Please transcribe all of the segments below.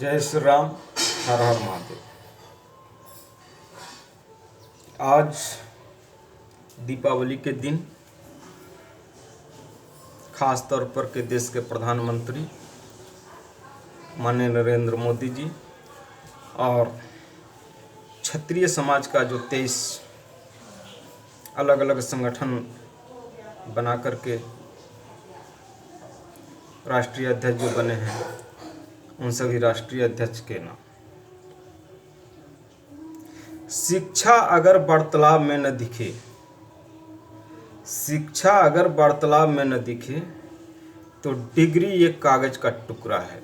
जय श्री राम। हर हर महादेव। आज दीपावली के दिन खास तौर पर के देश के प्रधानमंत्री माननीय नरेंद्र मोदी जी और क्षत्रिय समाज का जो 23 अलग अलग संगठन बना करके राष्ट्रीय अध्यक्ष जो बने हैं, उन सभी राष्ट्रीय अध्यक्ष के नाम। शिक्षा अगर वार्तालाप में न दिखे, शिक्षा अगर वार्तालाप में न दिखे तो डिग्री एक कागज का टुकड़ा है।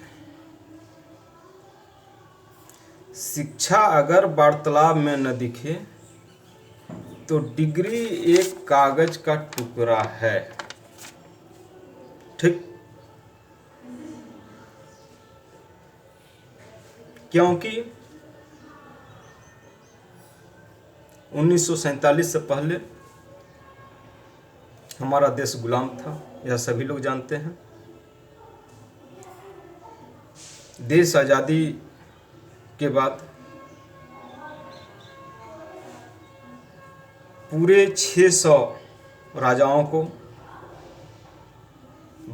शिक्षा अगर वार्तालाप में न दिखे तो डिग्री एक कागज का टुकड़ा है। ठीक, क्योंकि 1947 से पहले हमारा देश गुलाम था, यह सभी लोग जानते हैं। देश आज़ादी के बाद पूरे 600 राजाओं को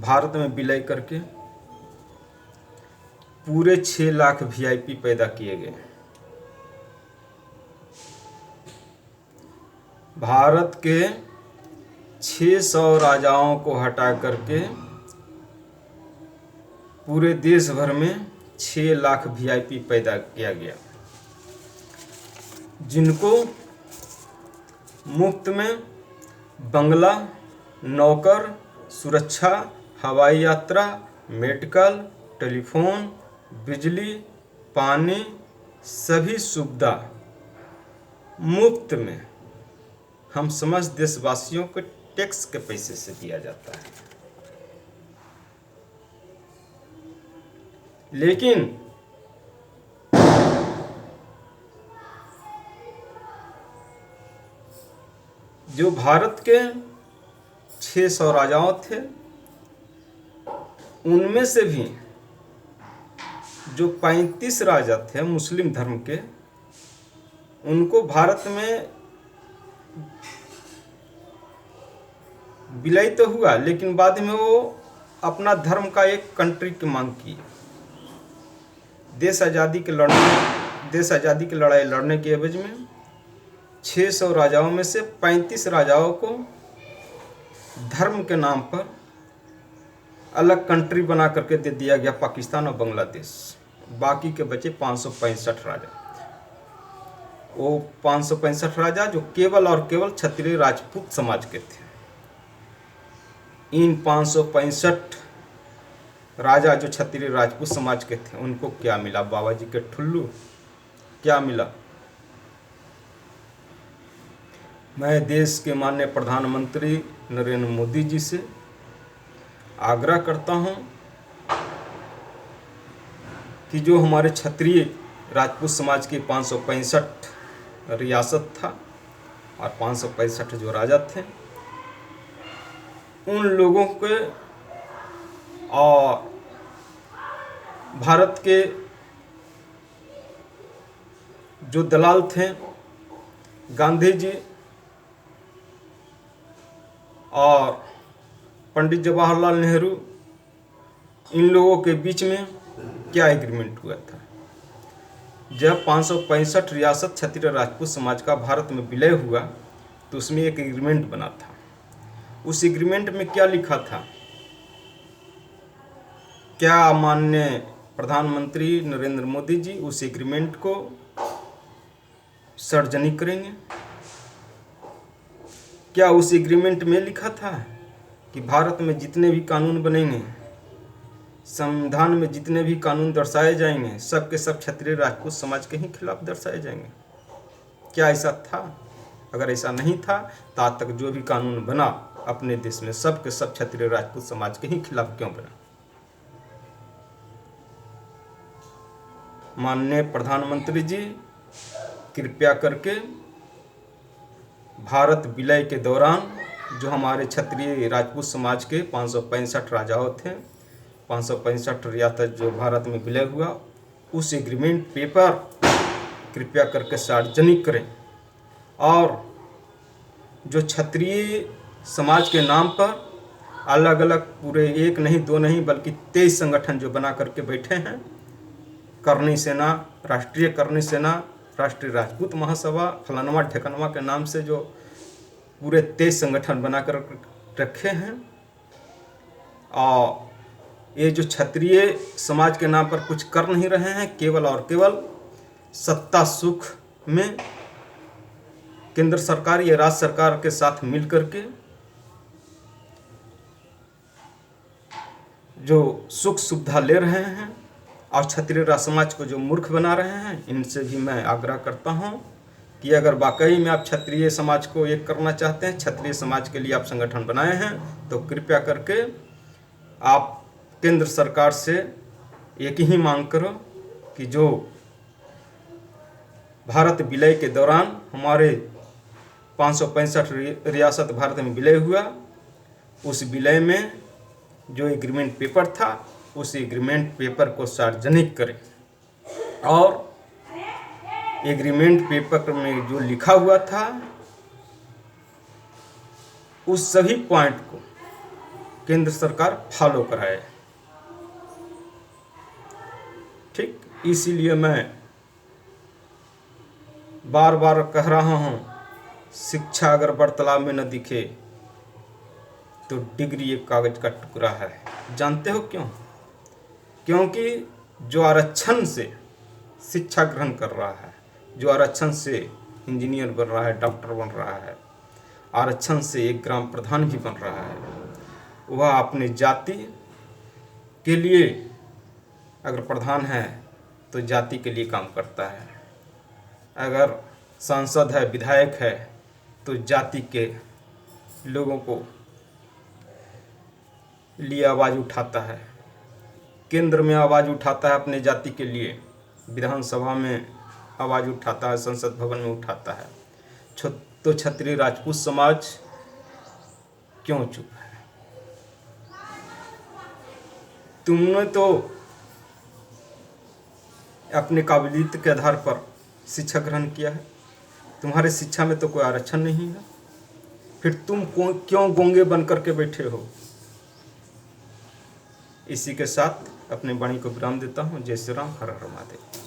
भारत में विलय करके पूरे 6 लाख वीआईपी पैदा किए गए। भारत के 600 राजाओं को हटा करके पूरे देश भर में 6 लाख वीआईपी पैदा किया गया, जिनको मुफ्त में बंगला, नौकर, सुरक्षा, हवाई यात्रा, मेडिकल, टेलीफोन, बिजली, पानी, सभी सुविधा मुफ्त में हम समस्त देशवासियों को टैक्स के पैसे से दिया जाता है। लेकिन जो भारत के 600 राजाओं थे, उनमें से भी जो 35 राजा थे मुस्लिम धर्म के, उनको भारत में विलय तो हुआ, लेकिन बाद में वो अपना धर्म का एक कंट्री की मांग की। देश आज़ादी की लड़ाई लड़ने के एवज में 600 राजाओं में से 35 राजाओं को धर्म के नाम पर अलग कंट्री बना करके दे दिया गया, पाकिस्तान और बांग्लादेश। बाकी के बचे 565 राजा। वो 565 राजा जो केवल और केवल क्षत्रिय राजपूत समाज के थे। इन 565 राजा जो क्षत्रिय राजपूत समाज के थे, उनको क्या मिला? बाबा जी के ठुल्लू क्या मिला? मैं देश के माननीय प्रधानमंत्री नरेंद्र मोदी जी से आग्रह करता हूं कि जो हमारे क्षत्रिय राजपूत समाज की 565 रियासत था और 565 जो राजा थे, उन लोगों के और भारत के जो दलाल थे, गांधी जी और पंडित जवाहरलाल नेहरू, इन लोगों के बीच में क्या एग्रीमेंट हुआ था? जब 565 रियासत क्षत्रिय राजपूत समाज का भारत में विलय हुआ तो उसमें एक एग्रीमेंट बना था। उस एग्रीमेंट में क्या लिखा था? क्या माननीय प्रधानमंत्री नरेंद्र मोदी जी उस एग्रीमेंट को सार्वजनिक करेंगे? क्या उस एग्रीमेंट में लिखा था कि भारत में जितने भी कानून बनेंगे, संविधान में जितने भी कानून दर्शाए जाएंगे, सब के सब क्षत्रिय राजपूत समाज के ही खिलाफ दर्शाए जाएंगे? क्या ऐसा था? अगर ऐसा नहीं था तो आज तक जो भी कानून बना अपने देश में, सब के सब क्षत्रिय राजपूत समाज के ही खिलाफ क्यों बना? माननीय प्रधानमंत्री जी, कृपया करके भारत विलय के दौरान जो हमारे क्षत्रिय राजपूत समाज के 565 राजाओं थे, 565 रियासत जो भारत में विलय हुआ, उस एग्रीमेंट पेपर कृपया करके सार्वजनिक करें। और जो क्षत्रिय समाज के नाम पर अलग अलग पूरे 1 नहीं 2 नहीं बल्कि 23 संगठन जो बना करके बैठे हैं, करनी सेना, राष्ट्रीय करनी सेना, राष्ट्रीय राजपूत महासभा, फलानवा ढेकनवा के नाम से जो पूरे 23 संगठन बना कर रखे हैं, और ये जो क्षत्रिय समाज के नाम पर कुछ कर नहीं रहे हैं, केवल और केवल सत्ता सुख में केंद्र सरकार या राज्य सरकार के साथ मिल करके जो सुख सुविधा ले रहे हैं और क्षत्रिय राज समाज को जो मूर्ख बना रहे हैं, इनसे भी मैं आग्रह करता हूं कि अगर वाकई में आप क्षत्रिय समाज को एक करना चाहते हैं, क्षत्रिय समाज के लिए आप संगठन बनाए हैं, तो कृपया करके आप केंद्र सरकार से एक ही मांग करो कि जो भारत विलय के दौरान हमारे 565 रियासत भारत में विलय हुआ, उस विलय में जो एग्रीमेंट पेपर था, उस एग्रीमेंट पेपर को सार्वजनिक करें और एग्रीमेंट पेपर में जो लिखा हुआ था उस सभी पॉइंट को केंद्र सरकार फॉलो कराए। ठीक, इसीलिए मैं बार बार कह रहा हूं, शिक्षा अगर वार्तालाप में न दिखे तो डिग्री एक कागज का टुकड़ा है। जानते हो क्यों? क्योंकि जो आरक्षण से शिक्षा ग्रहण कर रहा है, जो आरक्षण से इंजीनियर बन रहा है, डॉक्टर बन रहा है, आरक्षण से एक ग्राम प्रधान भी बन रहा है, वह अपनी जाति के लिए अगर प्रधान है तो जाति के लिए काम करता है, अगर सांसद है, विधायक है, तो जाति के लोगों को लिए आवाज़ उठाता है, केंद्र में आवाज़ उठाता है अपने जाति के लिए, विधानसभा में आवाज़ उठाता है, संसद भवन में उठाता है। तो क्षत्रिय राजपूत समाज क्यों चुप है? तुमने तो अपने काबिलियत के आधार पर शिक्षा ग्रहण किया है, तुम्हारे शिक्षा में तो कोई आरक्षण नहीं है, फिर तुम क्यों गूंगे बन करके बैठे हो? इसी के साथ अपने वाणी को विराम देता हूँ। जय श्री राम, हर हर महादेव।